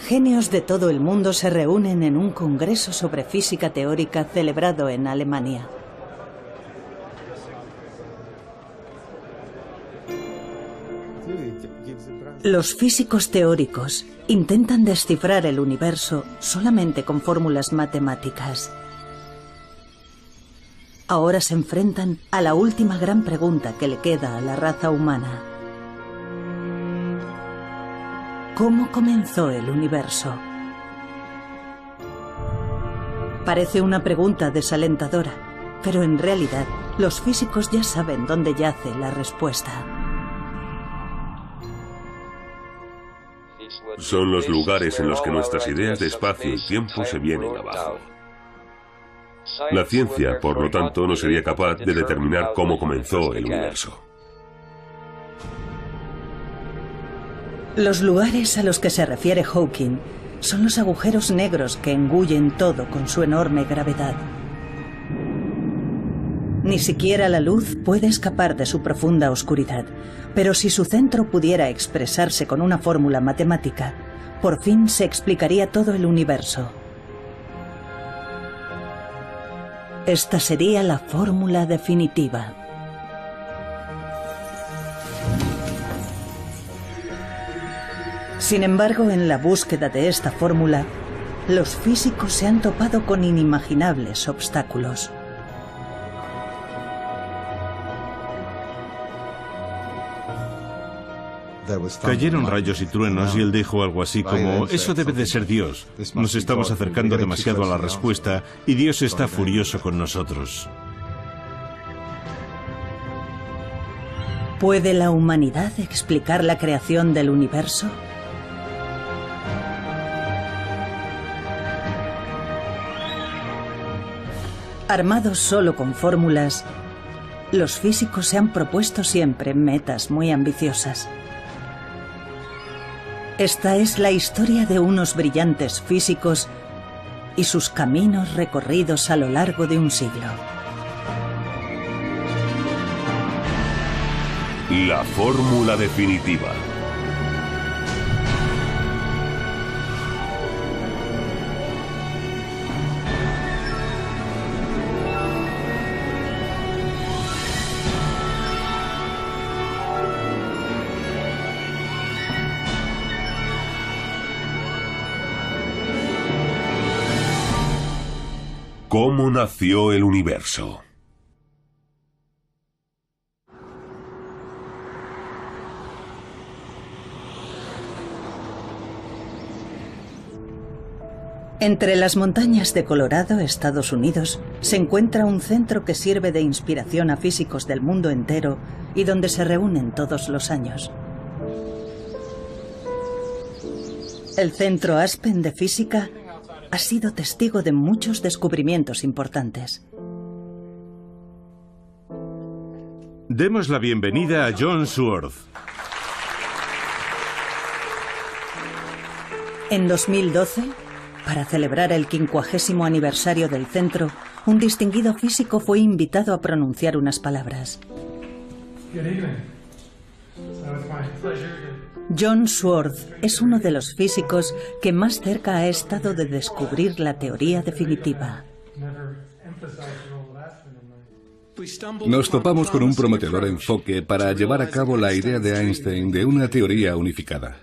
Genios de todo el mundo se reúnen en un congreso sobre física teórica celebrado en Alemania. Los físicos teóricos intentan descifrar el universo solamente con fórmulas matemáticas. Ahora se enfrentan a la última gran pregunta que le queda a la raza humana. ¿Cómo comenzó el universo? Parece una pregunta desalentadora, pero en realidad los físicos ya saben dónde yace la respuesta. Son los lugares en los que nuestras ideas de espacio y tiempo se vienen abajo. La ciencia, por lo tanto, no sería capaz de determinar cómo comenzó el universo. Los lugares a los que se refiere Hawking son los agujeros negros que engullen todo con su enorme gravedad. Ni siquiera la luz puede escapar de su profunda oscuridad, pero si su centro pudiera expresarse con una fórmula matemática, por fin se explicaría todo el universo. Esta sería la fórmula definitiva. Sin embargo, en la búsqueda de esta fórmula, los físicos se han topado con inimaginables obstáculos. Cayeron rayos y truenos y él dijo algo así como: eso debe de ser Dios. Nos estamos acercando demasiado a la respuesta y Dios está furioso con nosotros. ¿Puede la humanidad explicar la creación del universo? Armados solo con fórmulas, los físicos se han propuesto siempre metas muy ambiciosas. Esta es la historia de unos brillantes físicos y sus caminos recorridos a lo largo de un siglo. La fórmula definitiva. ¿Cómo nació el universo? Entre las montañas de Colorado, Estados Unidos, se encuentra un centro que sirve de inspiración a físicos del mundo entero y donde se reúnen todos los años. El Centro Aspen de Física ha sido testigo de muchos descubrimientos importantes. Demos la bienvenida a John Sworth. En 2012, para celebrar el 50º aniversario del centro, un distinguido físico fue invitado a pronunciar unas palabras. John Sworth es uno de los físicos que más cerca ha estado de descubrir la teoría definitiva. Nos topamos con un prometedor enfoque para llevar a cabo la idea de Einstein de una teoría unificada.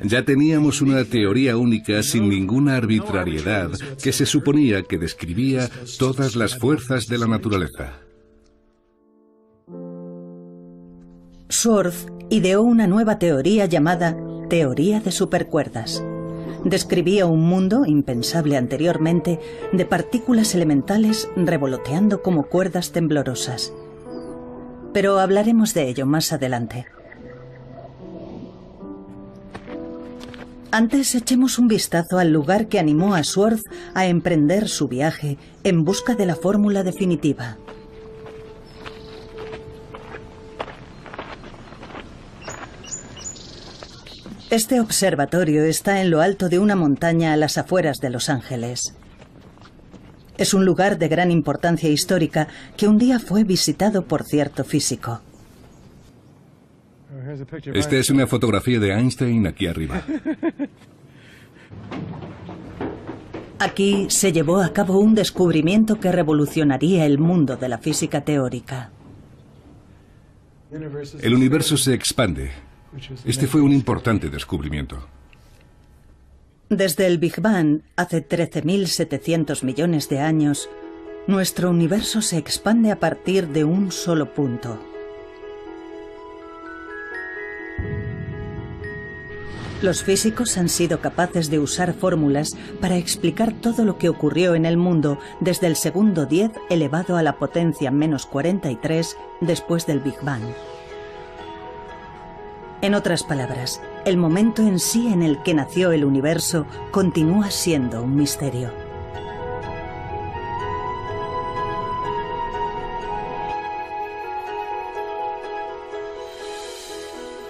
Ya teníamos una teoría única sin ninguna arbitrariedad que se suponía que describía todas las fuerzas de la naturaleza. Sworth ideó una nueva teoría llamada teoría de supercuerdas. Describía un mundo, impensable anteriormente, de partículas elementales revoloteando como cuerdas temblorosas. Pero hablaremos de ello más adelante. Antes echemos un vistazo al lugar que animó a Sworth a emprender su viaje en busca de la fórmula definitiva. Este observatorio está en lo alto de una montaña a las afueras de Los Ángeles. Es un lugar de gran importancia histórica que un día fue visitado por cierto físico. Esta es una fotografía de Einstein aquí arriba. Aquí se llevó a cabo un descubrimiento que revolucionaría el mundo de la física teórica. El universo se expande. Este fue un importante descubrimiento. Desde el Big Bang, hace 13.700 millones de años, nuestro universo se expande a partir de un solo punto. Los físicos han sido capaces de usar fórmulas para explicar todo lo que ocurrió en el mundo desde el segundo 10 elevado a la potencia menos 43 después del Big Bang. En otras palabras, el momento en sí en el que nació el universo continúa siendo un misterio.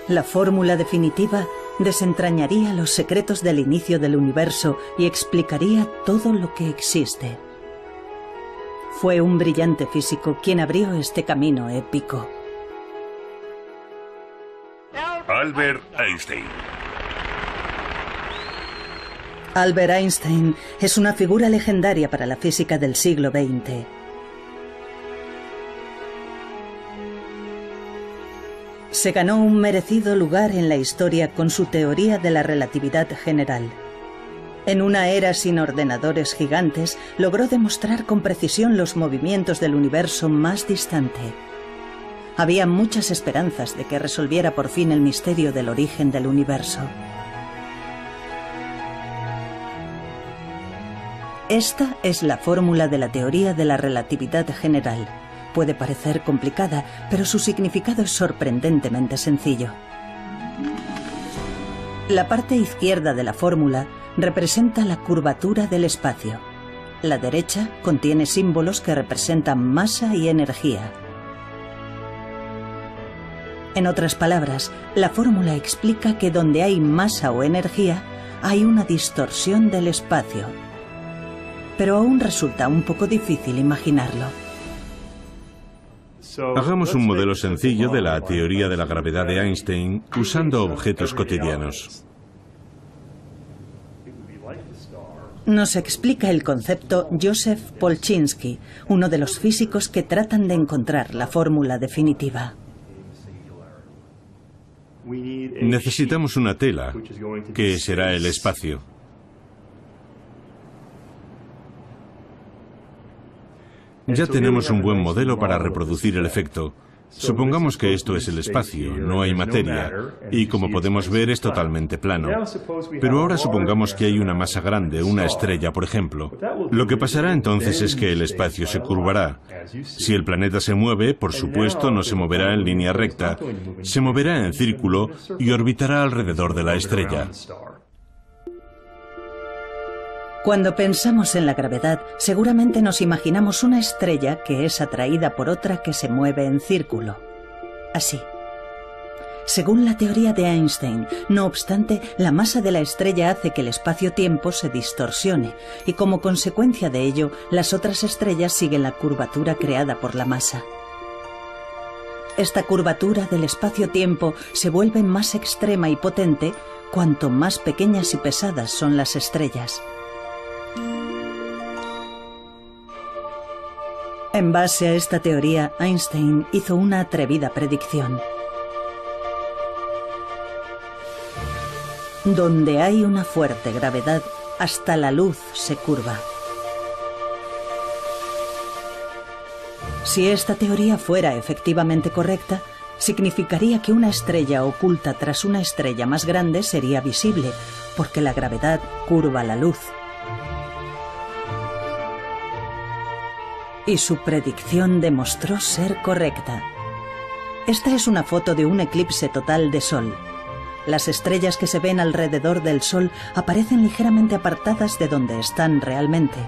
La fórmula definitiva desentrañaría los secretos del inicio del universo y explicaría todo lo que existe. Fue un brillante físico quien abrió este camino épico. Albert Einstein. Albert Einstein es una figura legendaria para la física del siglo XX. Se ganó un merecido lugar en la historia con su teoría de la relatividad general. En una era sin ordenadores gigantes, logró demostrar con precisión los movimientos del universo más distante. Había muchas esperanzas de que resolviera por fin el misterio del origen del universo. Esta es la fórmula de la teoría de la relatividad general. Puede parecer complicada, pero su significado es sorprendentemente sencillo. La parte izquierda de la fórmula representa la curvatura del espacio. La derecha contiene símbolos que representan masa y energía. En otras palabras, la fórmula explica que donde hay masa o energía, hay una distorsión del espacio. Pero aún resulta un poco difícil imaginarlo. Hagamos un modelo sencillo de la teoría de la gravedad de Einstein usando objetos cotidianos. Nos explica el concepto Joseph Polchinski, uno de los físicos que tratan de encontrar la fórmula definitiva. Necesitamos una tela, que será el espacio. Ya tenemos un buen modelo para reproducir el efecto. Supongamos que esto es el espacio, no hay materia, y como podemos ver es totalmente plano. Pero ahora supongamos que hay una masa grande, una estrella, por ejemplo. Lo que pasará entonces es que el espacio se curvará. Si el planeta se mueve, por supuesto, no se moverá en línea recta, se moverá en círculo y orbitará alrededor de la estrella. Cuando pensamos en la gravedad, seguramente nos imaginamos una estrella que es atraída por otra que se mueve en círculo. Así. Según la teoría de Einstein, no obstante, la masa de la estrella hace que el espacio-tiempo se distorsione, y como consecuencia de ello, las otras estrellas siguen la curvatura creada por la masa. Esta curvatura del espacio-tiempo se vuelve más extrema y potente cuanto más pequeñas y pesadas son las estrellas. En base a esta teoría, Einstein hizo una atrevida predicción. Donde hay una fuerte gravedad, hasta la luz se curva. Si esta teoría fuera efectivamente correcta, significaría que una estrella oculta tras una estrella más grande sería visible, porque la gravedad curva la luz. Y su predicción demostró ser correcta. Esta es una foto de un eclipse total de Sol. Las estrellas que se ven alrededor del Sol aparecen ligeramente apartadas de donde están realmente.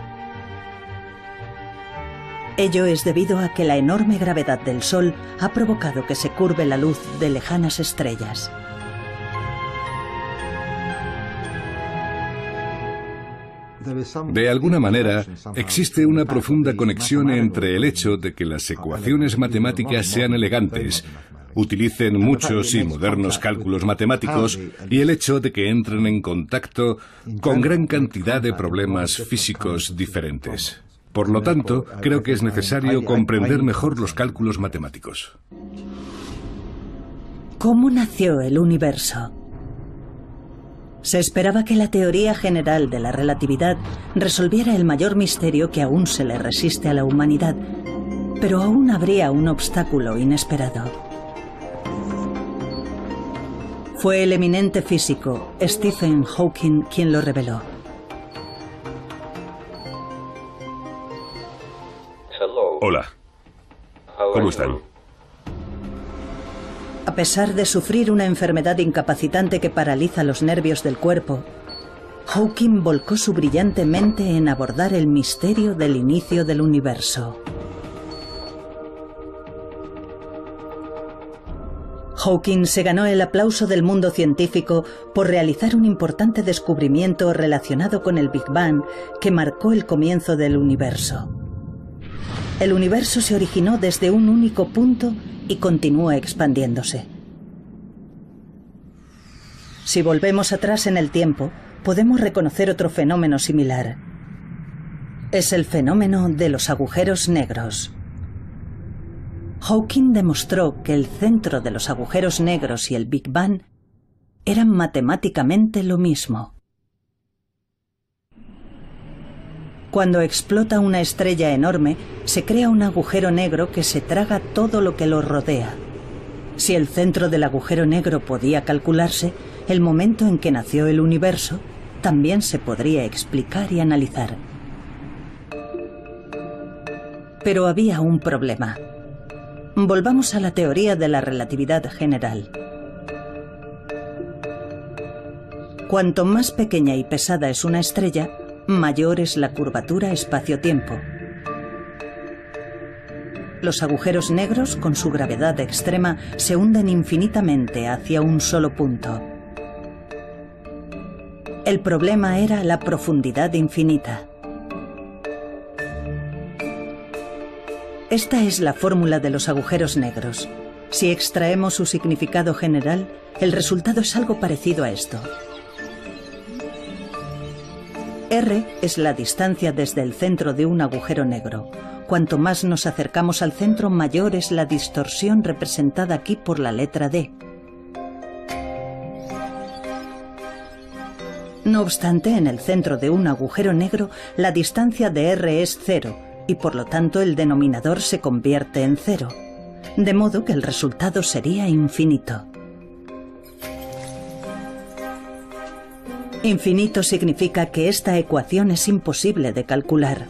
Ello es debido a que la enorme gravedad del Sol ha provocado que se curve la luz de lejanas estrellas. De alguna manera, existe una profunda conexión entre el hecho de que las ecuaciones matemáticas sean elegantes, utilicen muchos y modernos cálculos matemáticos y el hecho de que entren en contacto con gran cantidad de problemas físicos diferentes. Por lo tanto, creo que es necesario comprender mejor los cálculos matemáticos. ¿Cómo nació el universo? Se esperaba que la teoría general de la relatividad resolviera el mayor misterio que aún se le resiste a la humanidad, pero aún habría un obstáculo inesperado. Fue el eminente físico Stephen Hawking quien lo reveló. Hola. ¿Cómo están? A pesar de sufrir una enfermedad incapacitante que paraliza los nervios del cuerpo, Hawking volcó su brillante mente en abordar el misterio del inicio del universo. Hawking se ganó el aplauso del mundo científico por realizar un importante descubrimiento relacionado con el Big Bang que marcó el comienzo del universo. El universo se originó desde un único punto y continúa expandiéndose. Si volvemos atrás en el tiempo, podemos reconocer otro fenómeno similar. Es el fenómeno de los agujeros negros. Hawking demostró que el centro de los agujeros negros y el Big Bang eran matemáticamente lo mismo. Cuando explota una estrella enorme, se crea un agujero negro que se traga todo lo que lo rodea. Si el centro del agujero negro podía calcularse, el momento en que nació el universo también se podría explicar y analizar. Pero había un problema. Volvamos a la teoría de la relatividad general. Cuanto más pequeña y pesada es una estrella, mayor es la curvatura espacio-tiempo. Los agujeros negros, con su gravedad extrema, se hunden infinitamente hacia un solo punto. El problema era la profundidad infinita. Esta es la fórmula de los agujeros negros. Si extraemos su significado general, el resultado es algo parecido a esto. R es la distancia desde el centro de un agujero negro. Cuanto más nos acercamos al centro, mayor es la distorsión representada aquí por la letra D. No obstante, en el centro de un agujero negro, la distancia de R es 0, y por lo tanto el denominador se convierte en 0, de modo que el resultado sería infinito. Infinito significa que esta ecuación es imposible de calcular.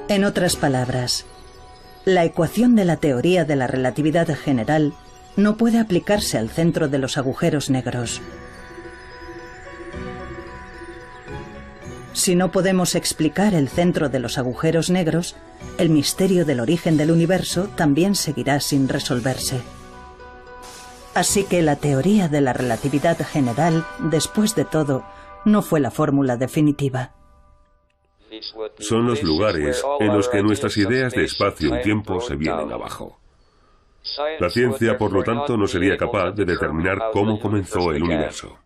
En otras palabras, la ecuación de la teoría de la relatividad general no puede aplicarse al centro de los agujeros negros. Si no podemos explicar el centro de los agujeros negros, el misterio del origen del universo también seguirá sin resolverse. Así que la teoría de la relatividad general, después de todo, no fue la fórmula definitiva. Son los lugares en los que nuestras ideas de espacio y tiempo se vienen abajo. La ciencia, por lo tanto, no sería capaz de determinar cómo comenzó el universo.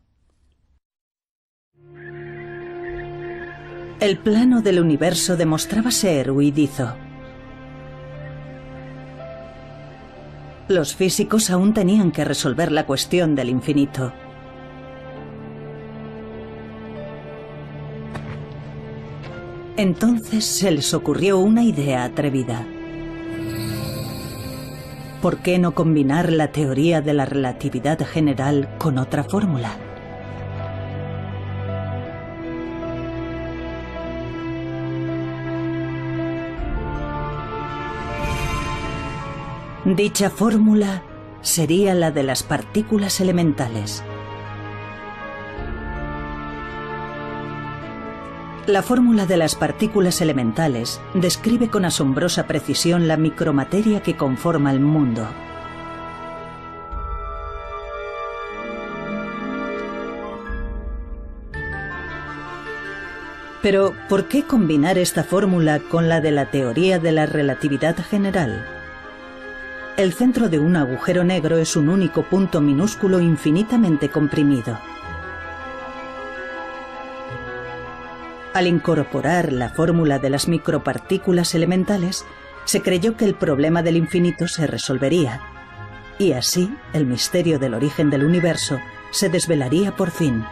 El plano del universo demostraba ser huidizo. Los físicos aún tenían que resolver la cuestión del infinito. Entonces se les ocurrió una idea atrevida. ¿Por qué no combinar la teoría de la relatividad general con otra fórmula? Dicha fórmula sería la de las partículas elementales. La fórmula de las partículas elementales describe con asombrosa precisión la micromateria que conforma el mundo. Pero, ¿por qué combinar esta fórmula con la de la teoría de la relatividad general? El centro de un agujero negro es un único punto minúsculo infinitamente comprimido. Al incorporar la fórmula de las micropartículas elementales, se creyó que el problema del infinito se resolvería, y así el misterio del origen del universo se desvelaría por fin.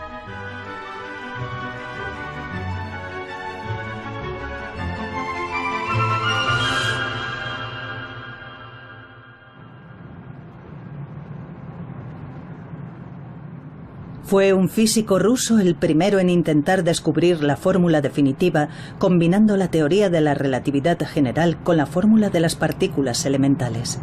Fue un físico ruso el primero en intentar descubrir la fórmula definitiva combinando la teoría de la relatividad general con la fórmula de las partículas elementales.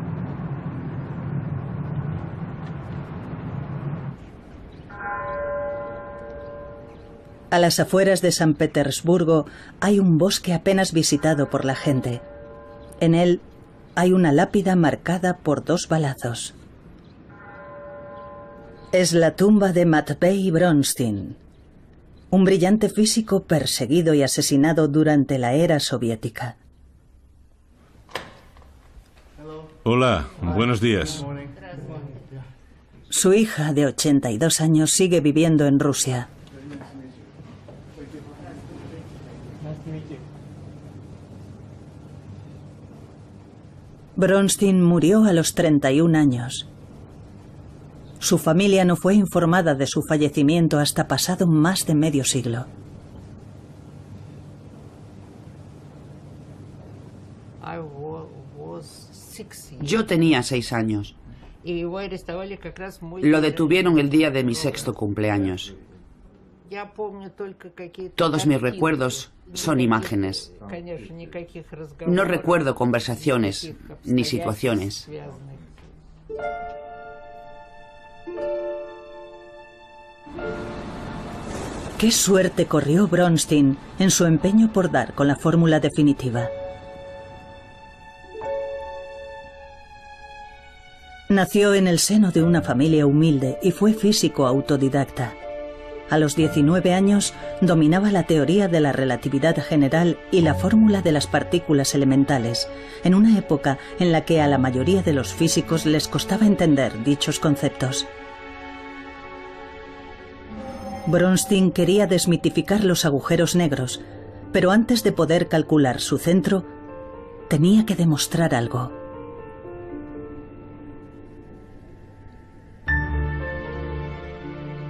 A las afueras de San Petersburgo hay un bosque apenas visitado por la gente. En él hay una lápida marcada por 2 balazos. Es la tumba de Matvei Bronstein, un brillante físico perseguido y asesinado durante la era soviética. Hola, buenos días. Su hija, de 82 años, sigue viviendo en Rusia. Bronstein murió a los 31 años. Su familia no fue informada de su fallecimiento hasta pasado más de medio siglo. Yo tenía 6 años. Lo detuvieron el día de mi 6º cumpleaños. Todos mis recuerdos son imágenes. No recuerdo conversaciones ni situaciones. ¿Qué suerte corrió Bronstein en su empeño por dar con la fórmula definitiva? Nació en el seno de una familia humilde y fue físico autodidacta. A los 19 años dominaba la teoría de la relatividad general y la fórmula de las partículas elementales, en una época en la que a la mayoría de los físicos les costaba entender dichos conceptos. Bronstein quería desmitificar los agujeros negros, pero antes de poder calcular su centro, tenía que demostrar algo.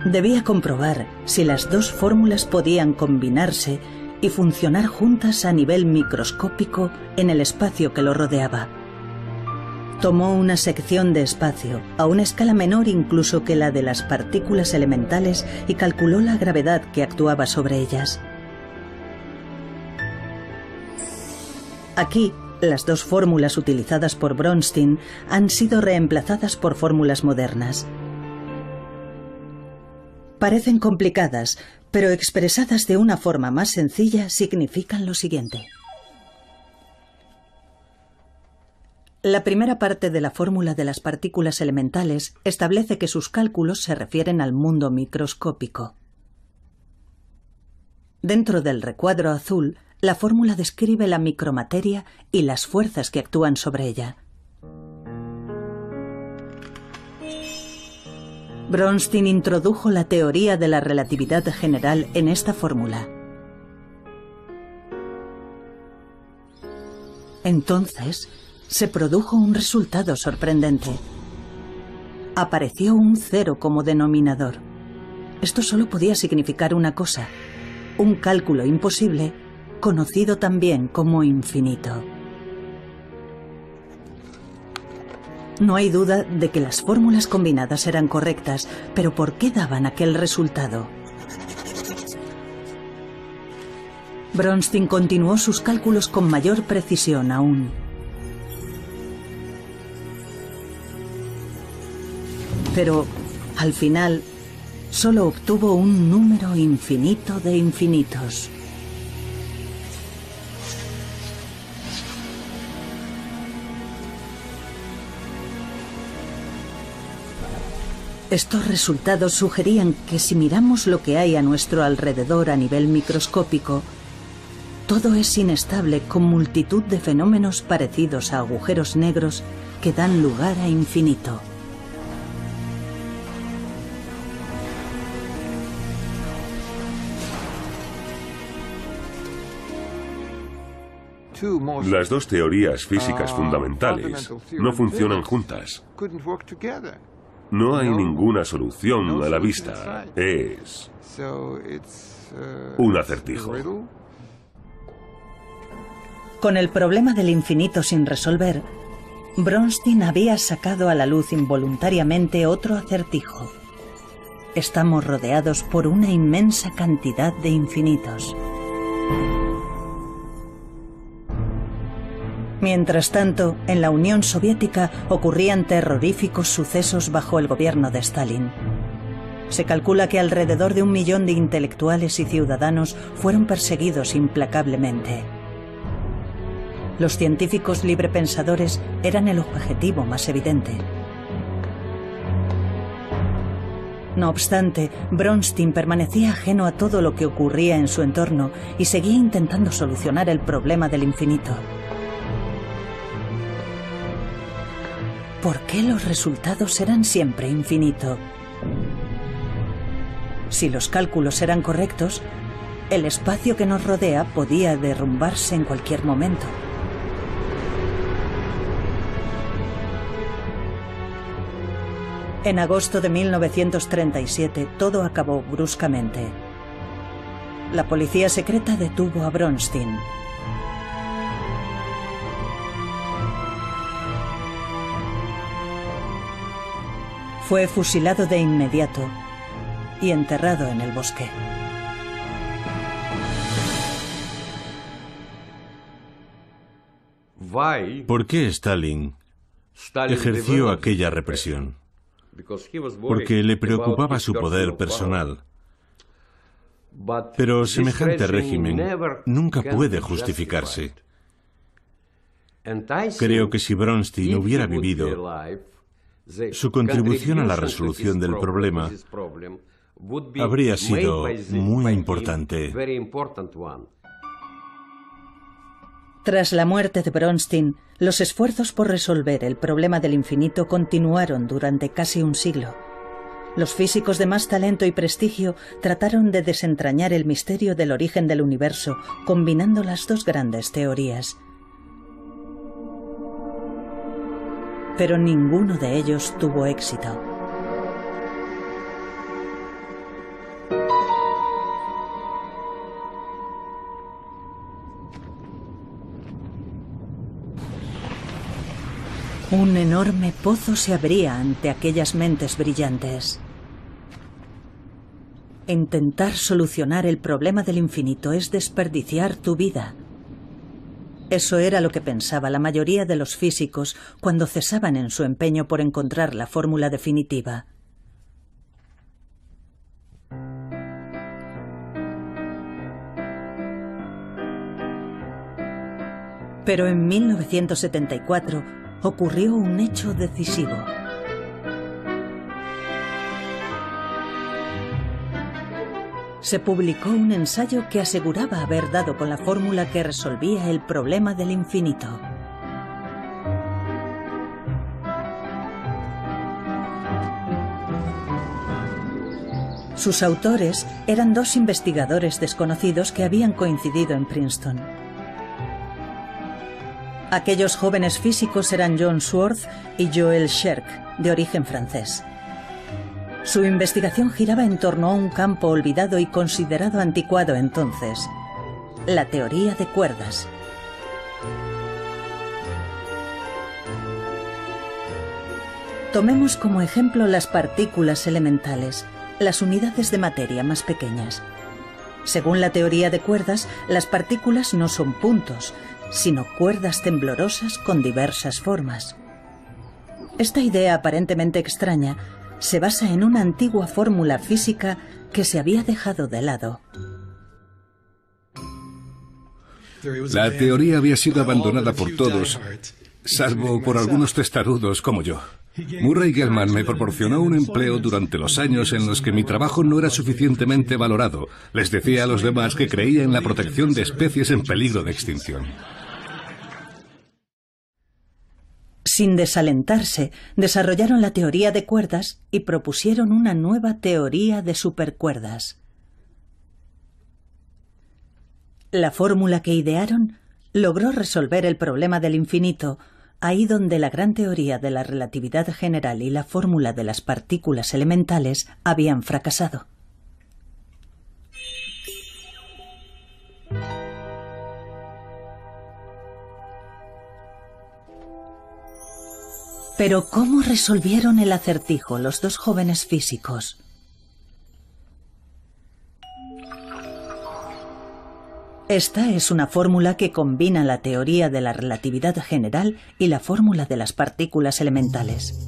Debía comprobar si las 2 fórmulas podían combinarse y funcionar juntas a nivel microscópico en el espacio que lo rodeaba. Tomó una sección de espacio, a una escala menor incluso que la de las partículas elementales, y calculó la gravedad que actuaba sobre ellas. Aquí, las 2 fórmulas utilizadas por Bronstein han sido reemplazadas por fórmulas modernas. Parecen complicadas, pero expresadas de una forma más sencilla significan lo siguiente. La primera parte de la fórmula de las partículas elementales establece que sus cálculos se refieren al mundo microscópico. Dentro del recuadro azul, la fórmula describe la micromateria y las fuerzas que actúan sobre ella. Bronstein introdujo la teoría de la relatividad general en esta fórmula. Entonces, se produjo un resultado sorprendente. Apareció un 0 como denominador. Esto solo podía significar una cosa: un cálculo imposible, conocido también como infinito. No hay duda de que las fórmulas combinadas eran correctas, pero ¿por qué daban aquel resultado? Bronstein continuó sus cálculos con mayor precisión aún. Pero, al final, solo obtuvo un número infinito de infinitos. Estos resultados sugerían que si miramos lo que hay a nuestro alrededor a nivel microscópico, Todo es inestable, con multitud de fenómenos parecidos a agujeros negros que dan lugar a infinito. Las dos teorías físicas fundamentales no funcionan juntas. No hay ninguna solución a la vista. Es un acertijo. Con el problema del infinito sin resolver, Bronstein había sacado a la luz involuntariamente otro acertijo. Estamos rodeados por una inmensa cantidad de infinitos. Mientras tanto, en la Unión Soviética ocurrían terroríficos sucesos bajo el gobierno de Stalin. Se calcula que alrededor de 1 millón de intelectuales y ciudadanos fueron perseguidos implacablemente. Los científicos librepensadores eran el objetivo más evidente. No obstante, Bronstein permanecía ajeno a todo lo que ocurría en su entorno y seguía intentando solucionar el problema del infinito. ¿Por qué los resultados eran siempre infinito? Si los cálculos eran correctos, el espacio que nos rodea podía derrumbarse en cualquier momento. En agosto de 1937, todo acabó bruscamente. La policía secreta detuvo a Bronstein. Fue fusilado de inmediato y enterrado en el bosque. ¿Por qué Stalin ejerció aquella represión? Porque le preocupaba su poder personal. Pero semejante régimen nunca puede justificarse. Creo que si Bronstein hubiera vivido, su contribución a la resolución del problema habría sido muy importante. Tras la muerte de Bronstein, los esfuerzos por resolver el problema del infinito continuaron durante casi un siglo. Los físicos de más talento y prestigio trataron de desentrañar el misterio del origen del universo, combinando las dos grandes teorías. Pero ninguno de ellos tuvo éxito. Un enorme pozo se abría ante aquellas mentes brillantes. Intentar solucionar el problema del infinito es desperdiciar tu vida. Eso era lo que pensaba la mayoría de los físicos cuando cesaban en su empeño por encontrar la fórmula definitiva. Pero en 1974 ocurrió un hecho decisivo. Se publicó un ensayo que aseguraba haber dado con la fórmula que resolvía el problema del infinito. Sus autores eran dos investigadores desconocidos que habían coincidido en Princeton. Aquellos jóvenes físicos eran John Swartz y Joël Scherk, de origen francés. Su investigación giraba en torno a un campo olvidado y considerado anticuado entonces, la teoría de cuerdas. Tomemos como ejemplo las partículas elementales, las unidades de materia más pequeñas. Según la teoría de cuerdas, las partículas no son puntos, sino cuerdas temblorosas con diversas formas. Esta idea aparentemente extraña se basa en una antigua fórmula física que se había dejado de lado. La teoría había sido abandonada por todos, salvo por algunos testarudos como yo. Murray Gell-Mann me proporcionó un empleo durante los años en los que mi trabajo no era suficientemente valorado. Les decía a los demás que creía en la protección de especies en peligro de extinción. Sin desalentarse, desarrollaron la teoría de cuerdas y propusieron una nueva teoría de supercuerdas. La fórmula que idearon logró resolver el problema del infinito, ahí donde la gran teoría de la relatividad general y la fórmula de las partículas elementales habían fracasado. Pero ¿cómo resolvieron el acertijo los dos jóvenes físicos? Esta es una fórmula que combina la teoría de la relatividad general y la fórmula de las partículas elementales.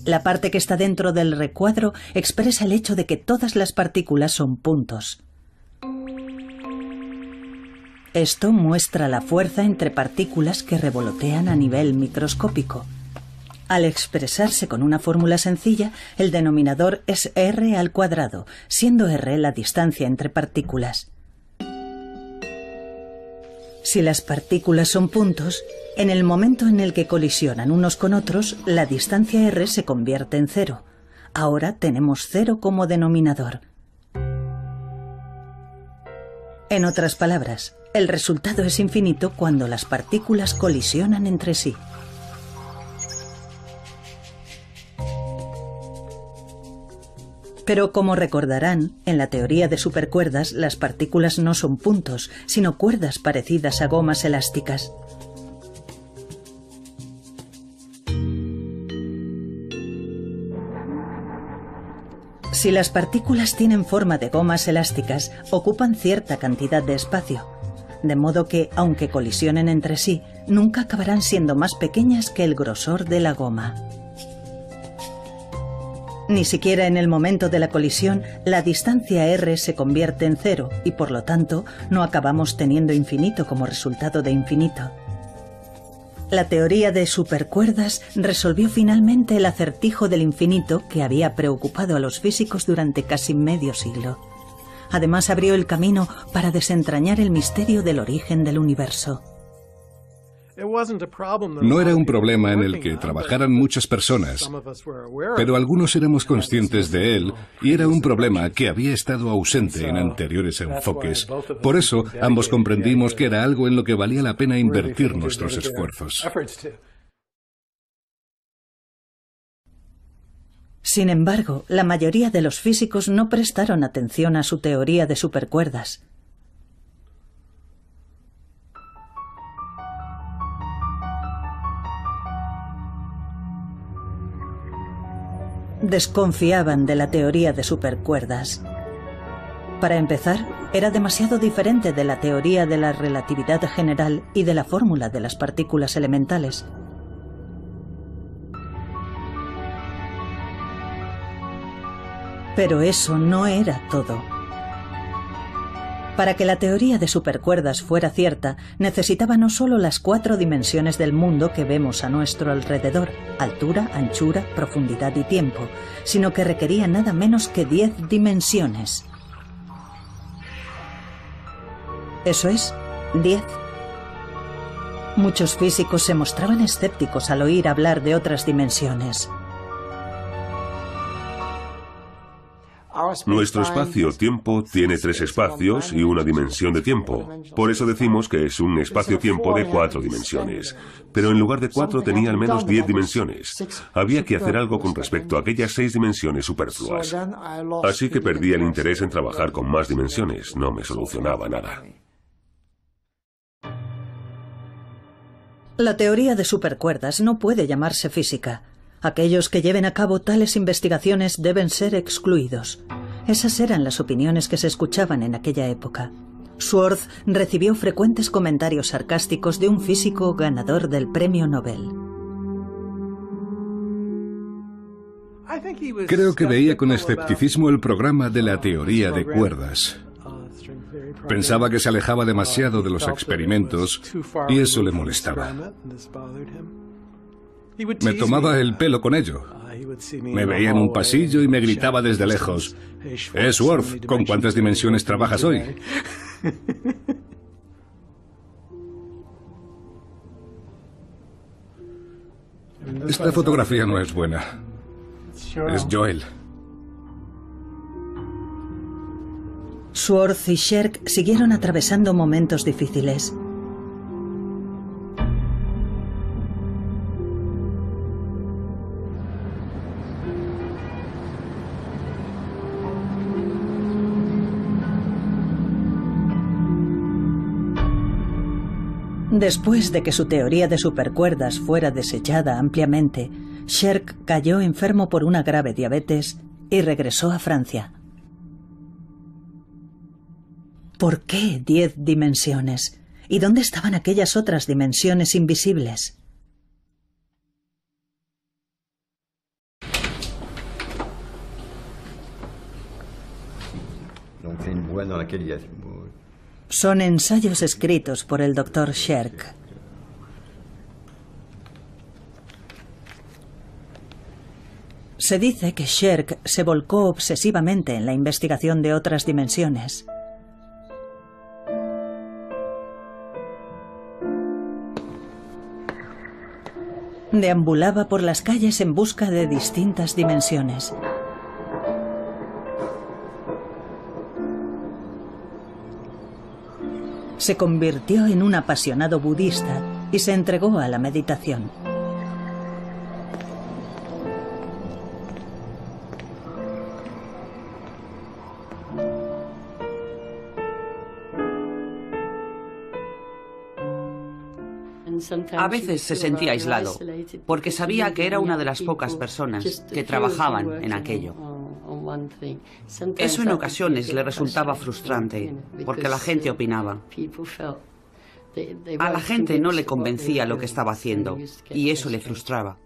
La parte que está dentro del recuadro expresa el hecho de que todas las partículas son puntos. Esto muestra la fuerza entre partículas que revolotean a nivel microscópico. Al expresarse con una fórmula sencilla, el denominador es r², siendo r la distancia entre partículas. Si las partículas son puntos, en el momento en el que colisionan unos con otros, la distancia r se convierte en 0. Ahora tenemos 0 como denominador. En otras palabras, el resultado es infinito cuando las partículas colisionan entre sí. Pero como recordarán, en la teoría de supercuerdas las partículas no son puntos, sino cuerdas parecidas a gomas elásticas. Si las partículas tienen forma de gomas elásticas, ocupan cierta cantidad de espacio, de modo que, aunque colisionen entre sí, nunca acabarán siendo más pequeñas que el grosor de la goma. Ni siquiera en el momento de la colisión, la distancia r se convierte en 0 y por lo tanto no acabamos teniendo infinito como resultado de infinito. La teoría de supercuerdas resolvió finalmente el acertijo del infinito que había preocupado a los físicos durante casi medio siglo. Además abrió el camino para desentrañar el misterio del origen del universo. No era un problema en el que trabajaran muchas personas, pero algunos éramos conscientes de él y era un problema que había estado ausente en anteriores enfoques. Por eso, ambos comprendimos que era algo en lo que valía la pena invertir nuestros esfuerzos. Sin embargo, la mayoría de los físicos no prestaron atención a su teoría de supercuerdas. Desconfiaban de la teoría de supercuerdas. Para empezar, era demasiado diferente de la teoría de la relatividad general y de la fórmula de las partículas elementales. Pero eso no era todo. Para que la teoría de supercuerdas fuera cierta, necesitaba no solo las 4 dimensiones del mundo que vemos a nuestro alrededor, altura, anchura, profundidad y tiempo, sino que requería nada menos que 10 dimensiones. Eso es, 10. Muchos físicos se mostraban escépticos al oír hablar de otras dimensiones. Nuestro espacio-tiempo tiene 3 espacios y una dimensión de tiempo. Por eso decimos que es un espacio-tiempo de 4 dimensiones. Pero en lugar de 4 tenía al menos 10 dimensiones. Había que hacer algo con respecto a aquellas 6 dimensiones superfluas. Así que perdí el interés en trabajar con más dimensiones. No me solucionaba nada. La teoría de supercuerdas no puede llamarse física. Aquellos que lleven a cabo tales investigaciones deben ser excluidos. Esas eran las opiniones que se escuchaban en aquella época. Schwartz recibió frecuentes comentarios sarcásticos de un físico ganador del premio Nobel. Creo que veía con escepticismo el programa de la teoría de cuerdas. Pensaba que se alejaba demasiado de los experimentos y eso le molestaba. Me tomaba el pelo con ello. Me veía en un pasillo y me gritaba desde lejos: Schwartz, ¿con cuántas dimensiones trabajas hoy? Esta fotografía no es buena. Es Joel. Schwartz y Sherk siguieron atravesando momentos difíciles. Después de que su teoría de supercuerdas fuera desechada ampliamente, Sherk cayó enfermo por una grave diabetes y regresó a Francia. ¿Por qué 10 dimensiones? ¿Y dónde estaban aquellas otras dimensiones invisibles? Son ensayos escritos por el Dr. Sherk. Se dice que Sherk se volcó obsesivamente en la investigación de otras dimensiones. Deambulaba por las calles en busca de distintas dimensiones. Se convirtió en un apasionado budista y se entregó a la meditación. A veces se sentía aislado, porque sabía que era una de las pocas personas que trabajaban en aquello. Eso en ocasiones le resultaba frustrante, porque la gente opinaba. A la gente no le convencía lo que estaba haciendo, y eso le frustraba.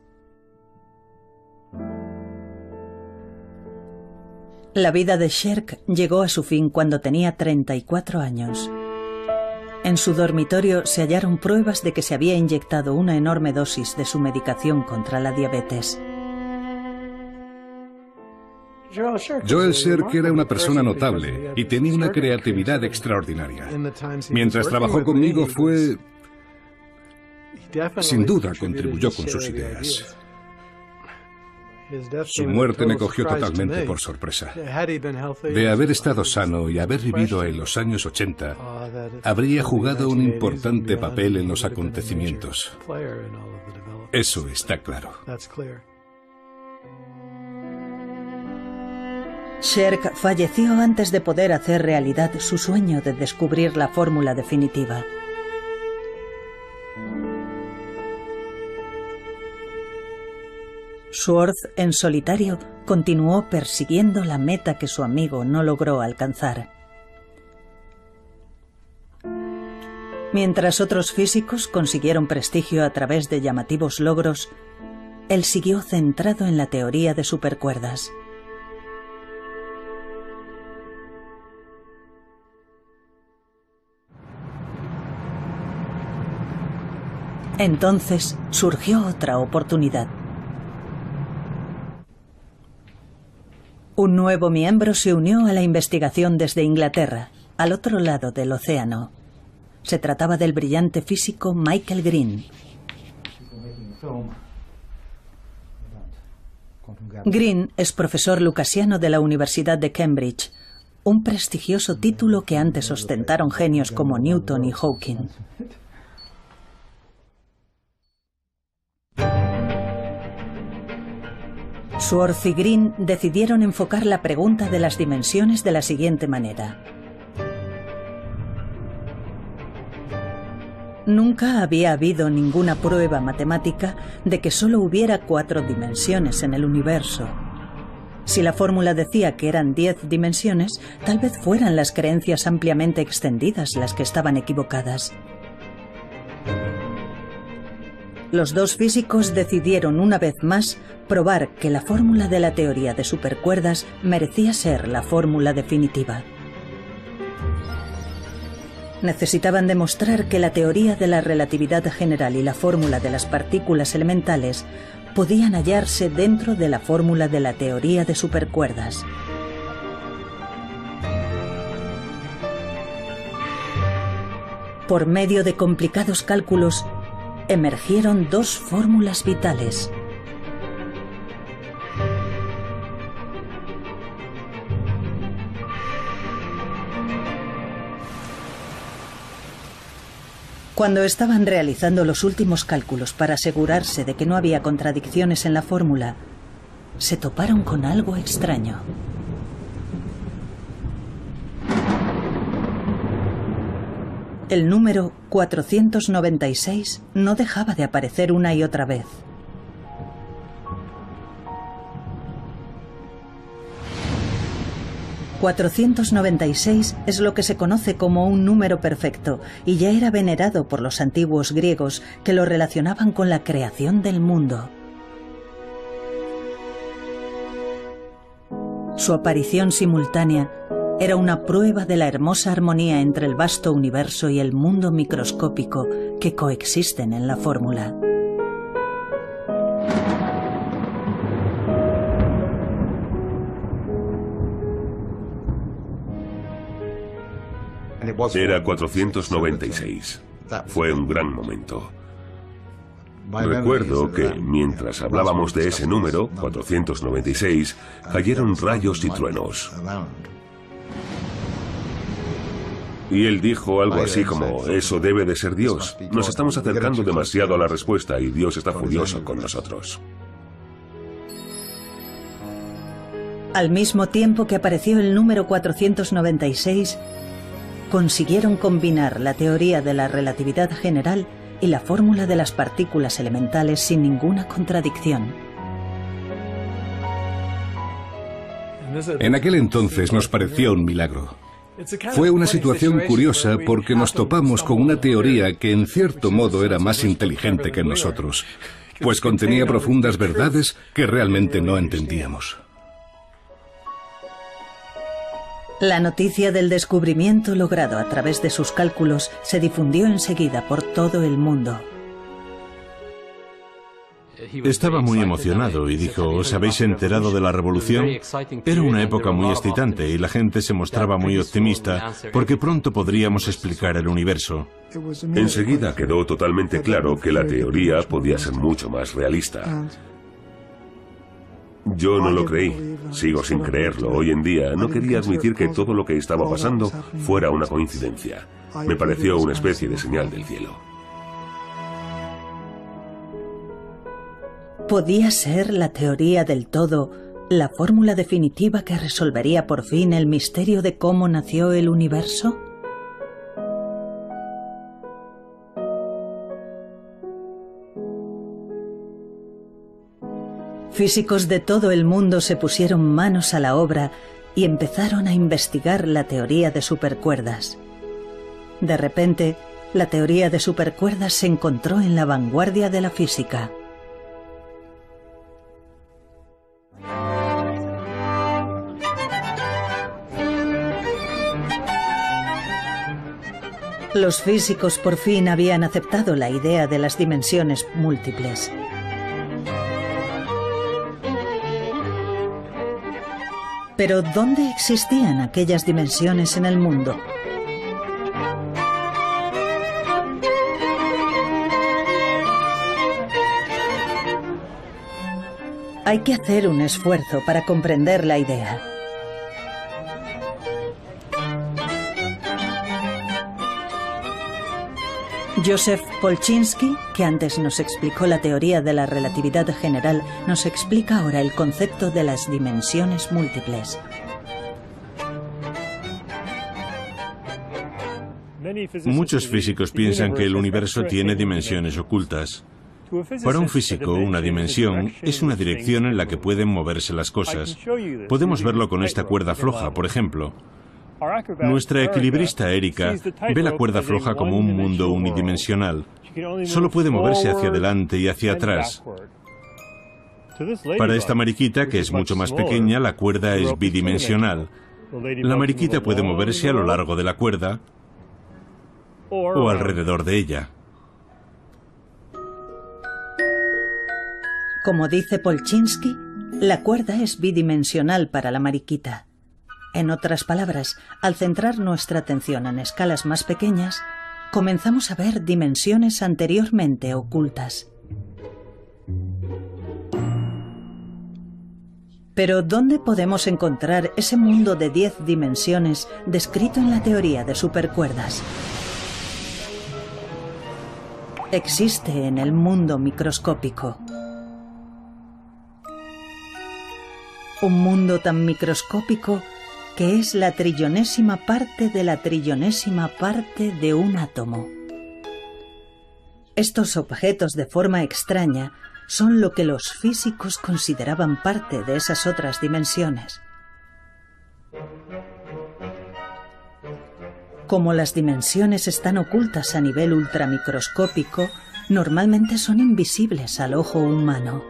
La vida de Sherk llegó a su fin cuando tenía 34 años. En su dormitorio se hallaron pruebas de que se había inyectado una enorme dosis de su medicación contra la diabetes. Joel Sherk era una persona notable y tenía una creatividad extraordinaria. Mientras trabajó conmigo sin duda contribuyó con sus ideas. Su muerte me cogió totalmente por sorpresa. De haber estado sano y haber vivido en los años 80, habría jugado un importante papel en los acontecimientos. Eso está claro. Sherk falleció antes de poder hacer realidad su sueño de descubrir la fórmula definitiva. Schwartz, en solitario, continuó persiguiendo la meta que su amigo no logró alcanzar. Mientras otros físicos consiguieron prestigio a través de llamativos logros, él siguió centrado en la teoría de supercuerdas. Entonces surgió otra oportunidad. Un nuevo miembro se unió a la investigación desde Inglaterra, al otro lado del océano. Se trataba del brillante físico Michael Green. Green es profesor lucasiano de la Universidad de Cambridge, un prestigioso título que antes ostentaron genios como Newton y Hawking. Schwartz y Green decidieron enfocar la pregunta de las dimensiones de la siguiente manera. Nunca había habido ninguna prueba matemática de que solo hubiera 4 dimensiones en el universo. Si la fórmula decía que eran 10 dimensiones, tal vez fueran las creencias ampliamente extendidas las que estaban equivocadas. Los dos físicos decidieron una vez más probar que la fórmula de la teoría de supercuerdas merecía ser la fórmula definitiva. Necesitaban demostrar que la teoría de la relatividad general y la fórmula de las partículas elementales podían hallarse dentro de la fórmula de la teoría de supercuerdas. Por medio de complicados cálculos, emergieron dos fórmulas vitales. Cuando estaban realizando los últimos cálculos para asegurarse de que no había contradicciones en la fórmula, se toparon con algo extraño. El número 496 no dejaba de aparecer una y otra vez. ...496 es lo que se conoce como un número perfecto y ya era venerado por los antiguos griegos que lo relacionaban con la creación del mundo. Su aparición simultánea era una prueba de la hermosa armonía entre el vasto universo y el mundo microscópico que coexisten en la fórmula. Era 496. Fue un gran momento. Recuerdo que, mientras hablábamos de ese número, 496, cayeron rayos y truenos. Y él dijo algo así como, eso debe de ser Dios. Nos estamos acercando demasiado a la respuesta y Dios está furioso con nosotros. Al mismo tiempo que apareció el número 496, consiguieron combinar la teoría de la relatividad general y la fórmula de las partículas elementales sin ninguna contradicción. En aquel entonces nos pareció un milagro. Fue una situación curiosa porque nos topamos con una teoría que en cierto modo era más inteligente que nosotros, pues contenía profundas verdades que realmente no entendíamos. La noticia del descubrimiento logrado a través de sus cálculos se difundió enseguida por todo el mundo. Estaba muy emocionado y dijo, ¿os habéis enterado de la revolución? Era una época muy excitante y la gente se mostraba muy optimista porque pronto podríamos explicar el universo. Enseguida quedó totalmente claro que la teoría podía ser mucho más realista. Yo no lo creí, sigo sin creerlo hoy en día. No quería admitir que todo lo que estaba pasando fuera una coincidencia. Me pareció una especie de señal del cielo. ¿Podía ser la teoría del todo la fórmula definitiva que resolvería por fin el misterio de cómo nació el universo? Físicos de todo el mundo se pusieron manos a la obra y empezaron a investigar la teoría de supercuerdas. De repente, la teoría de supercuerdas se encontró en la vanguardia de la física. Los físicos por fin habían aceptado la idea de las dimensiones múltiples. Pero ¿dónde existían aquellas dimensiones en el mundo? Hay que hacer un esfuerzo para comprender la idea. Joseph Polchinski, que antes nos explicó la teoría de la relatividad general, nos explica ahora el concepto de las dimensiones múltiples. Muchos físicos piensan que el universo tiene dimensiones ocultas. Para un físico, una dimensión es una dirección en la que pueden moverse las cosas. Podemos verlo con esta cuerda floja, por ejemplo. Nuestra equilibrista Erika ve la cuerda floja como un mundo unidimensional. Solo puede moverse hacia adelante y hacia atrás. Para esta mariquita, que es mucho más pequeña, la cuerda es bidimensional. La mariquita puede moverse a lo largo de la cuerda o alrededor de ella. Como dice Polchinski, la cuerda es bidimensional para la mariquita. En otras palabras, al centrar nuestra atención en escalas más pequeñas, comenzamos a ver dimensiones anteriormente ocultas. Pero ¿dónde podemos encontrar ese mundo de 10 dimensiones descrito en la teoría de supercuerdas? Existe en el mundo microscópico. Un mundo tan microscópico que es la trillonésima parte de la trillonésima parte de un átomo. Estos objetos de forma extraña son lo que los físicos consideraban parte de esas otras dimensiones. Como las dimensiones están ocultas a nivel ultramicroscópico, normalmente son invisibles al ojo humano.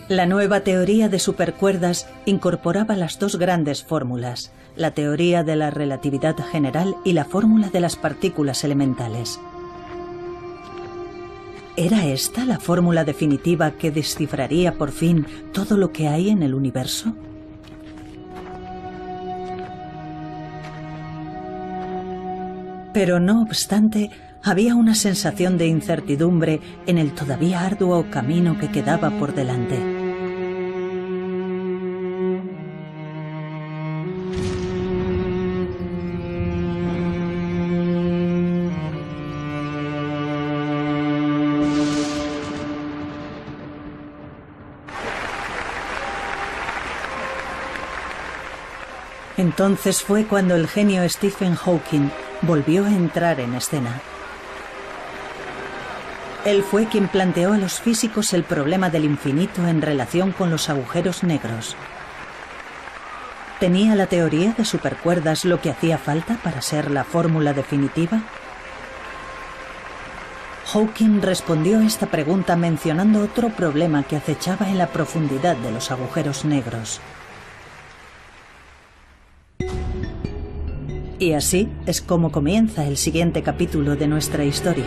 La nueva teoría de supercuerdas incorporaba las dos grandes fórmulas, la teoría de la relatividad general y la fórmula de las partículas elementales. ¿Era esta la fórmula definitiva que descifraría por fin todo lo que hay en el universo? Pero no obstante, había una sensación de incertidumbre en el todavía arduo camino que quedaba por delante. Entonces fue cuando el genio Stephen Hawking volvió a entrar en escena. Él fue quien planteó a los físicos el problema del infinito en relación con los agujeros negros. ¿Tenía la teoría de supercuerdas lo que hacía falta para ser la fórmula definitiva? Hawking respondió a esta pregunta mencionando otro problema que acechaba en la profundidad de los agujeros negros. Y así es como comienza el siguiente capítulo de nuestra historia.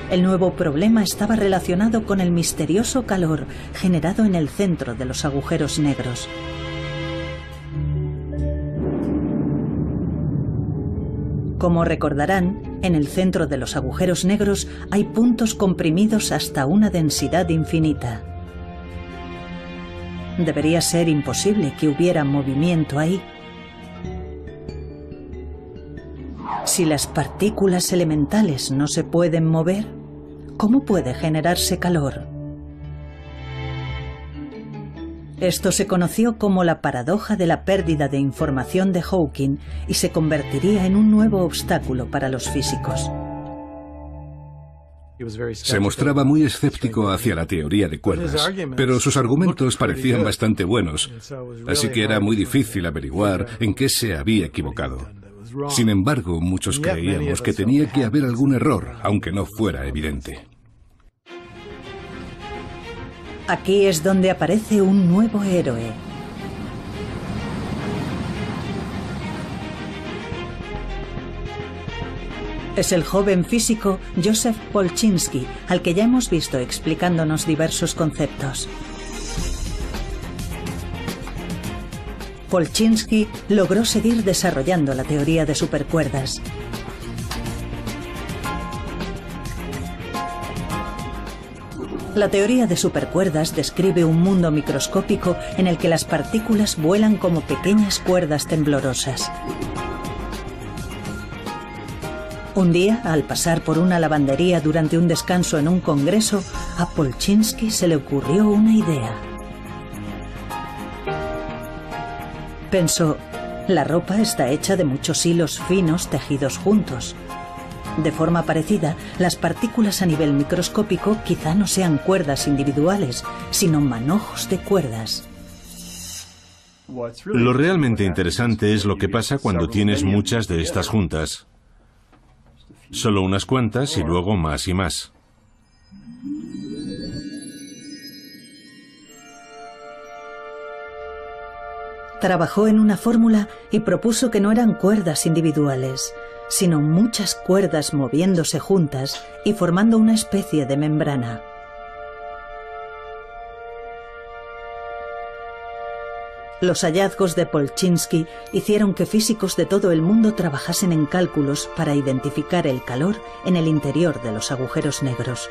El nuevo problema estaba relacionado con el misterioso calor generado en el centro de los agujeros negros. Como recordarán, en el centro de los agujeros negros hay puntos comprimidos hasta una densidad infinita. Debería ser imposible que hubiera movimiento ahí. Si las partículas elementales no se pueden mover, ¿cómo puede generarse calor? Esto se conoció como la paradoja de la pérdida de información de Hawking y se convertiría en un nuevo obstáculo para los físicos. Se mostraba muy escéptico hacia la teoría de cuerdas, pero sus argumentos parecían bastante buenos, así que era muy difícil averiguar en qué se había equivocado. Sin embargo, muchos creíamos que tenía que haber algún error, aunque no fuera evidente. Aquí es donde aparece un nuevo héroe. Es el joven físico Joseph Polchinski, al que ya hemos visto explicándonos diversos conceptos. Polchinski logró seguir desarrollando la teoría de supercuerdas. La teoría de supercuerdas describe un mundo microscópico en el que las partículas vuelan como pequeñas cuerdas temblorosas. Un día, al pasar por una lavandería durante un descanso en un congreso, a Polchinski se le ocurrió una idea. Pensó, la ropa está hecha de muchos hilos finos tejidos juntos. De forma parecida, las partículas a nivel microscópico quizá no sean cuerdas individuales, sino manojos de cuerdas. Lo realmente interesante es lo que pasa cuando tienes muchas de estas juntas. Solo unas cuantas y luego más y más. Trabajó en una fórmula y propuso que no eran cuerdas individuales, sino muchas cuerdas moviéndose juntas y formando una especie de membrana. Los hallazgos de Polchinski hicieron que físicos de todo el mundo trabajasen en cálculos para identificar el calor en el interior de los agujeros negros.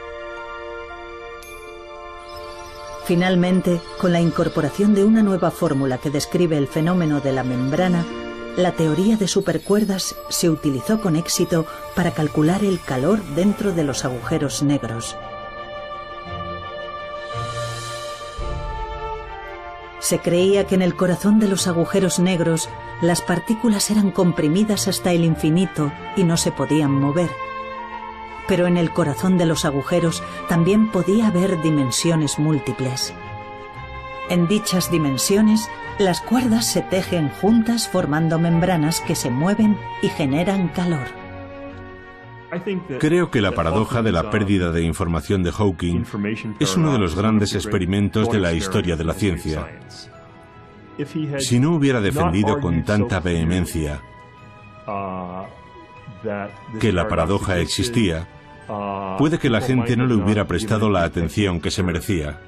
Finalmente, con la incorporación de una nueva fórmula que describe el fenómeno de la membrana, la teoría de supercuerdas se utilizó con éxito para calcular el calor dentro de los agujeros negros. Se creía que en el corazón de los agujeros negros las partículas eran comprimidas hasta el infinito y no se podían mover. Pero en el corazón de los agujeros también podía haber dimensiones múltiples. En dichas dimensiones, las cuerdas se tejen juntas formando membranas que se mueven y generan calor. Creo que la paradoja de la pérdida de información de Hawking es uno de los grandes experimentos de la historia de la ciencia. Si no hubiera defendido con tanta vehemencia que la paradoja existía, puede que la gente no le hubiera prestado la atención que se merecía.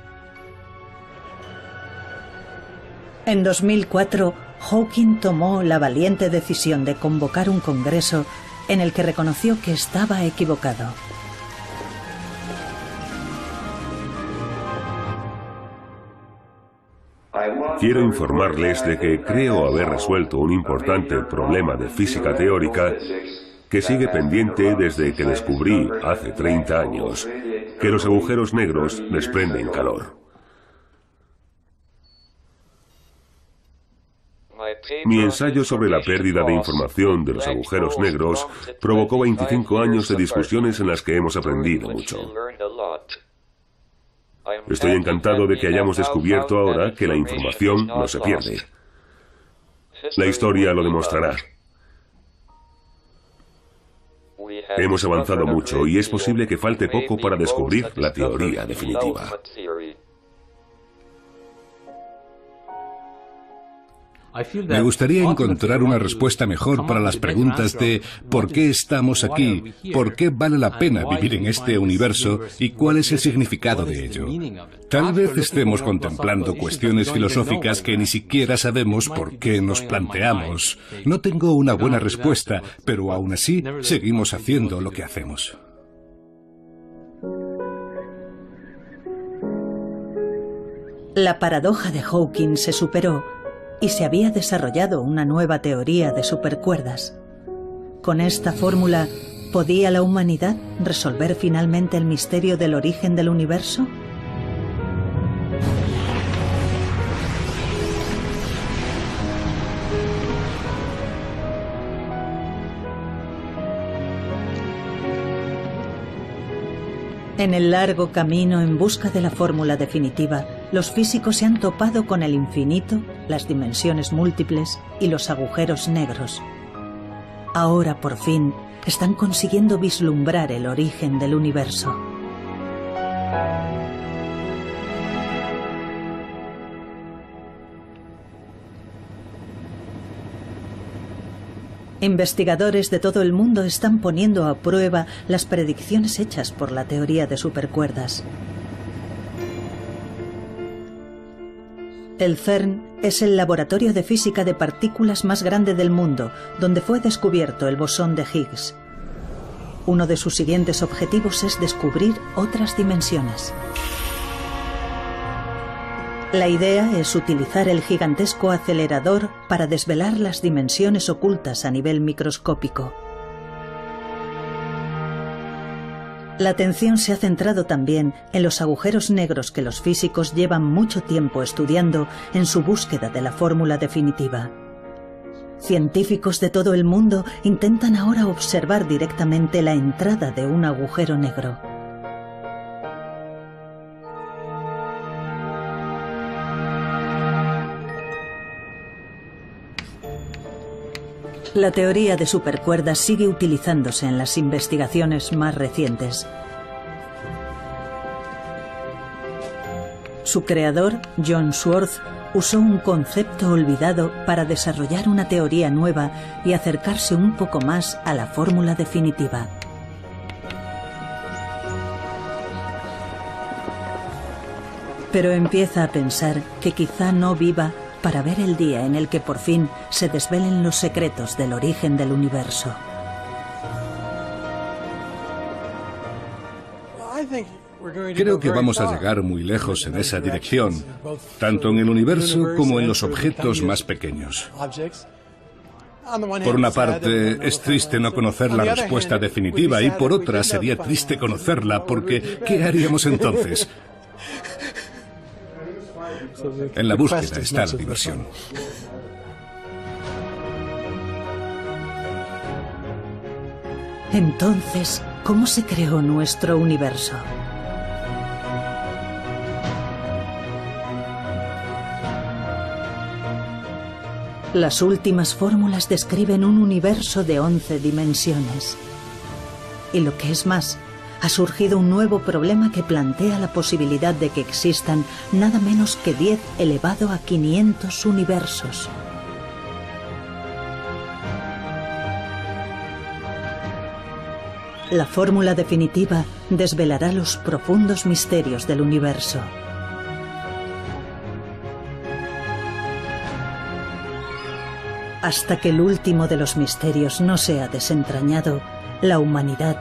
En 2004, Hawking tomó la valiente decisión de convocar un congreso en el que reconoció que estaba equivocado. Quiero informarles de que creo haber resuelto un importante problema de física teórica que sigue pendiente desde que descubrí, hace 30 años, que los agujeros negros desprenden calor. Mi ensayo sobre la pérdida de información de los agujeros negros provocó 25 años de discusiones en las que hemos aprendido mucho. Estoy encantado de que hayamos descubierto ahora que la información no se pierde. La historia lo demostrará. Hemos avanzado mucho y es posible que falte poco para descubrir la teoría definitiva. Me gustaría encontrar una respuesta mejor para las preguntas de ¿por qué estamos aquí? ¿Por qué vale la pena vivir en este universo? ¿Y cuál es el significado de ello? Tal vez estemos contemplando cuestiones filosóficas que ni siquiera sabemos por qué nos planteamos. No tengo una buena respuesta, pero aún así seguimos haciendo lo que hacemos. La paradoja de Hawking se superó y se había desarrollado una nueva teoría de supercuerdas. Con esta fórmula, ¿podía la humanidad resolver finalmente el misterio del origen del universo? En el largo camino en busca de la fórmula definitiva, los físicos se han topado con el infinito, las dimensiones múltiples y los agujeros negros. Ahora, por fin, están consiguiendo vislumbrar el origen del universo. Investigadores de todo el mundo están poniendo a prueba las predicciones hechas por la teoría de supercuerdas. El CERN es el laboratorio de física de partículas más grande del mundo, donde fue descubierto el bosón de Higgs. Uno de sus siguientes objetivos es descubrir otras dimensiones. La idea es utilizar el gigantesco acelerador para desvelar las dimensiones ocultas a nivel microscópico. La atención se ha centrado también en los agujeros negros que los físicos llevan mucho tiempo estudiando en su búsqueda de la fórmula definitiva. Científicos de todo el mundo intentan ahora observar directamente la entrada de un agujero negro. La teoría de supercuerdas sigue utilizándose en las investigaciones más recientes. Su creador, John Sworth, usó un concepto olvidado para desarrollar una teoría nueva y acercarse un poco más a la fórmula definitiva. Pero empieza a pensar que quizá no viva para ver el día en el que por fin se desvelen los secretos del origen del universo. Creo que vamos a llegar muy lejos en esa dirección, tanto en el universo como en los objetos más pequeños. Por una parte, es triste no conocer la respuesta definitiva y por otra sería triste conocerla porque ¿qué haríamos entonces? En la búsqueda está la diversión. Entonces, ¿cómo se creó nuestro universo? Las últimas fórmulas describen un universo de 11 dimensiones. Y lo que es más, ha surgido un nuevo problema que plantea la posibilidad de que existan nada menos que 10 elevado a 500 universos. La fórmula definitiva desvelará los profundos misterios del universo. Hasta que el último de los misterios no sea desentrañado, la humanidad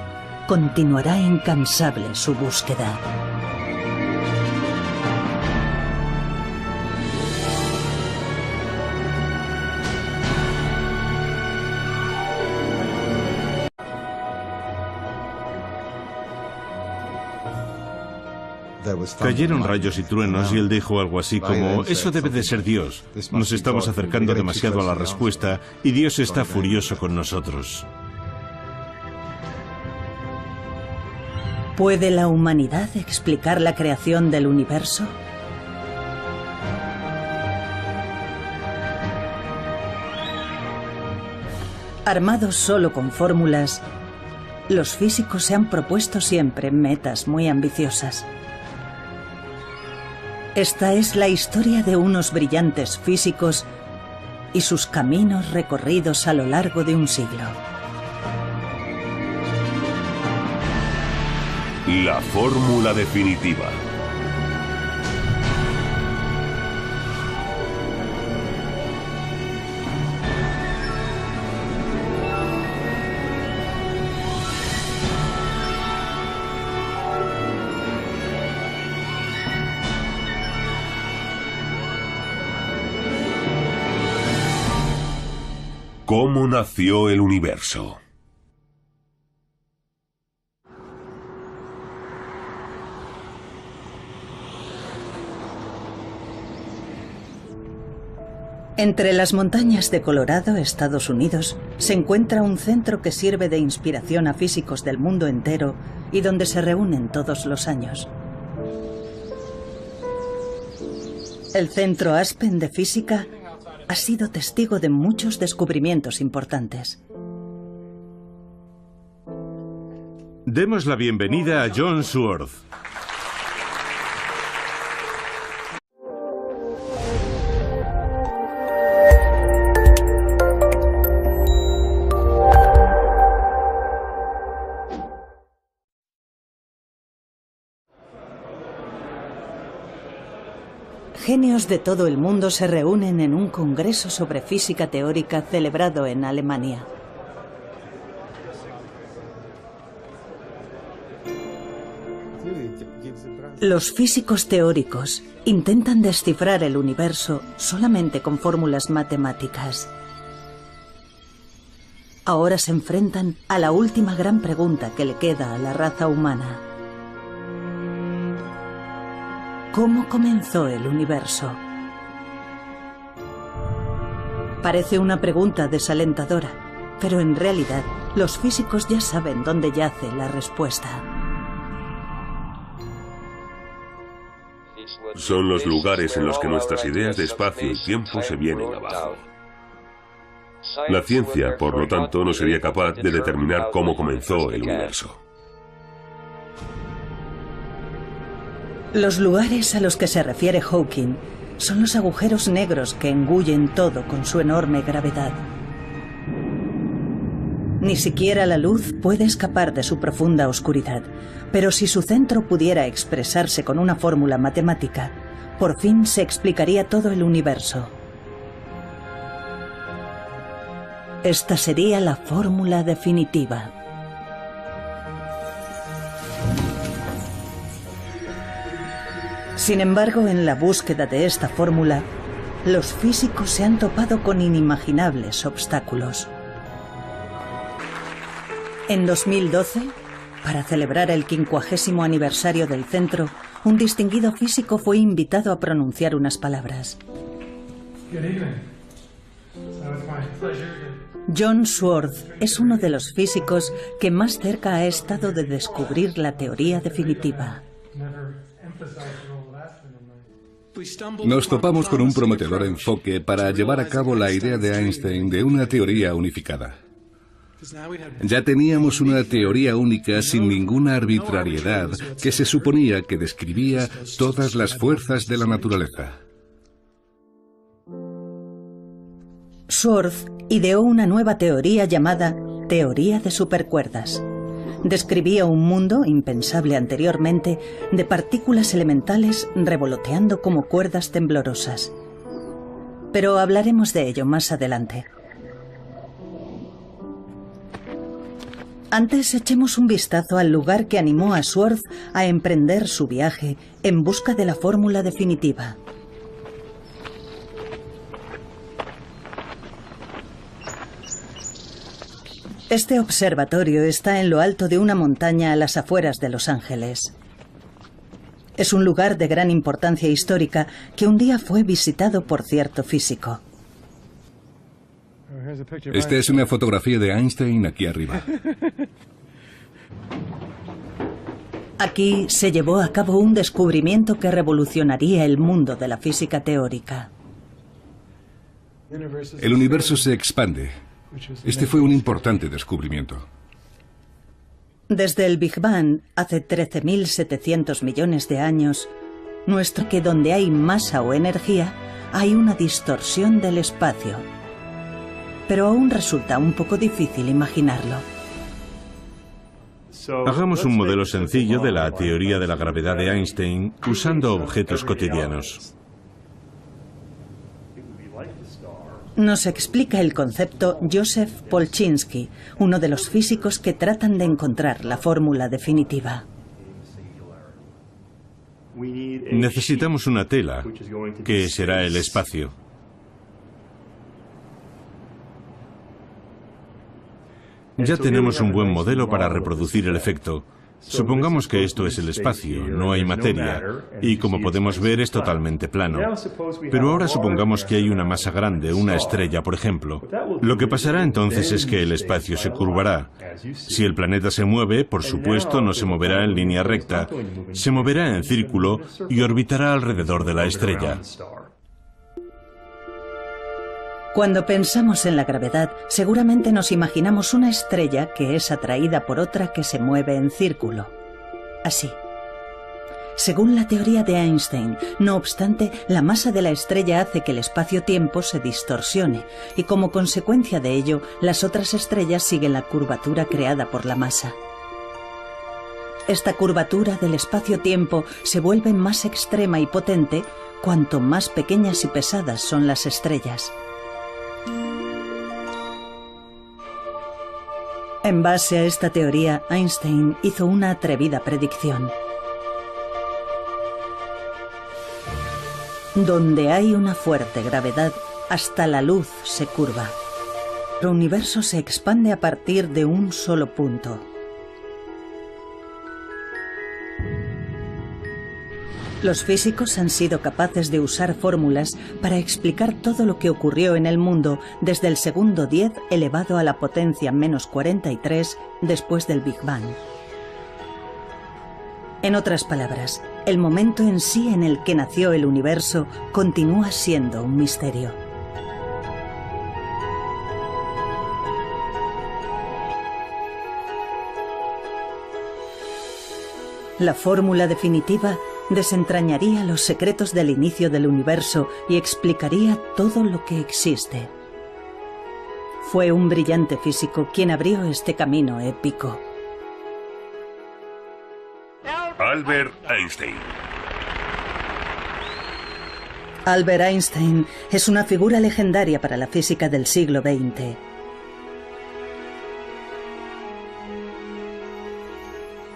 continuará incansable su búsqueda. Cayeron rayos y truenos y él dijo algo así como, eso debe de ser Dios. Nos estamos acercando demasiado a la respuesta y Dios está furioso con nosotros. ¿Puede la humanidad explicar la creación del universo? Armados solo con fórmulas, los físicos se han propuesto siempre metas muy ambiciosas. Esta es la historia de unos brillantes físicos y sus caminos recorridos a lo largo de un siglo. La fórmula definitiva. ¿Cómo nació el universo? Entre las montañas de Colorado, Estados Unidos, se encuentra un centro que sirve de inspiración a físicos del mundo entero y donde se reúnen todos los años. El Centro Aspen de Física ha sido testigo de muchos descubrimientos importantes. Demos la bienvenida a John Sworth. Genios de todo el mundo se reúnen en un congreso sobre física teórica celebrado en Alemania. Los físicos teóricos intentan descifrar el universo solamente con fórmulas matemáticas. Ahora se enfrentan a la última gran pregunta que le queda a la raza humana. ¿Cómo comenzó el universo? Parece una pregunta desalentadora, pero en realidad los físicos ya saben dónde yace la respuesta. Son los lugares en los que nuestras ideas de espacio y tiempo se vienen abajo. La ciencia, por lo tanto, no sería capaz de determinar cómo comenzó el universo. Los lugares a los que se refiere Hawking son los agujeros negros que engullen todo con su enorme gravedad. Ni siquiera la luz puede escapar de su profunda oscuridad, pero si su centro pudiera expresarse con una fórmula matemática, por fin se explicaría todo el universo. Esta sería la fórmula definitiva. Sin embargo, en la búsqueda de esta fórmula, los físicos se han topado con inimaginables obstáculos. En 2012, para celebrar el 50º aniversario del centro, un distinguido físico fue invitado a pronunciar unas palabras. John Swartz es uno de los físicos que más cerca ha estado de descubrir la teoría definitiva. Nos topamos con un prometedor enfoque para llevar a cabo la idea de Einstein de una teoría unificada. Ya teníamos una teoría única sin ninguna arbitrariedad que se suponía que describía todas las fuerzas de la naturaleza. Swartz ideó una nueva teoría llamada teoría de supercuerdas. Describía un mundo impensable anteriormente de partículas elementales revoloteando como cuerdas temblorosas. Pero hablaremos de ello más adelante. Antes echemos un vistazo al lugar que animó a Swartz a emprender su viaje en busca de la fórmula definitiva. Este observatorio está en lo alto de una montaña a las afueras de Los Ángeles. Es un lugar de gran importancia histórica que un día fue visitado por cierto físico. Esta es una fotografía de Einstein aquí arriba. Aquí se llevó a cabo un descubrimiento que revolucionaría el mundo de la física teórica. El universo se expande. Este fue un importante descubrimiento. Desde el Big Bang, hace 13.700 millones de años, nuestro que donde hay masa o energía, hay una distorsión del espacio. Pero aún resulta un poco difícil imaginarlo. Hagamos un modelo sencillo de la teoría de la gravedad de Einstein usando objetos cotidianos. Nos explica el concepto Joseph Polchinski, uno de los físicos que tratan de encontrar la fórmula definitiva. Necesitamos una tela, que será el espacio. Ya tenemos un buen modelo para reproducir el efecto. Supongamos que esto es el espacio, no hay materia, y como podemos ver es totalmente plano. Pero ahora supongamos que hay una masa grande, una estrella, por ejemplo. Lo que pasará entonces es que el espacio se curvará. Si el planeta se mueve, por supuesto, no se moverá en línea recta, se moverá en círculo y orbitará alrededor de la estrella. Cuando pensamos en la gravedad, seguramente nos imaginamos una estrella que es atraída por otra que se mueve en círculo. Así. Según la teoría de Einstein, no obstante, la masa de la estrella hace que el espacio-tiempo se distorsione y como consecuencia de ello, las otras estrellas siguen la curvatura creada por la masa. Esta curvatura del espacio-tiempo se vuelve más extrema y potente cuanto más pequeñas y pesadas son las estrellas. En base a esta teoría, Einstein hizo una atrevida predicción. Donde hay una fuerte gravedad, hasta la luz se curva. El universo se expande a partir de un solo punto. Los físicos han sido capaces de usar fórmulas para explicar todo lo que ocurrió en el mundo desde el segundo 10 elevado a la potencia menos 43 después del Big Bang. En otras palabras, el momento en sí en el que nació el universo continúa siendo un misterio. La fórmula definitiva Desentrañaría los secretos del inicio del universo y explicaría todo lo que existe. Fue un brillante físico quien abrió este camino épico. Albert Einstein. Albert Einstein es una figura legendaria para la física del siglo XX.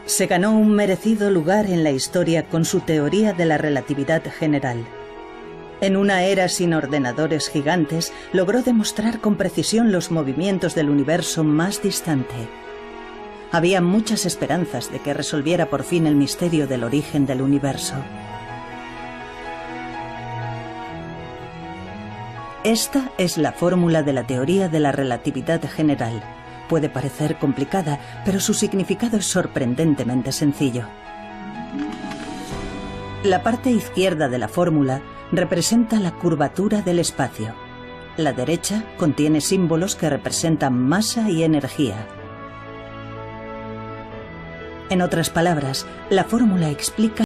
Se ganó un merecido lugar en la historia con su teoría de la relatividad general. En una era sin ordenadores gigantes, logró demostrar con precisión los movimientos del universo más distante. Había muchas esperanzas de que resolviera por fin el misterio del origen del universo. Esta es la fórmula de la teoría de la relatividad general. Puede parecer complicada, pero su significado es sorprendentemente sencillo. La parte izquierda de la fórmula representa la curvatura del espacio. La derecha contiene símbolos que representan masa y energía. En otras palabras, la fórmula explica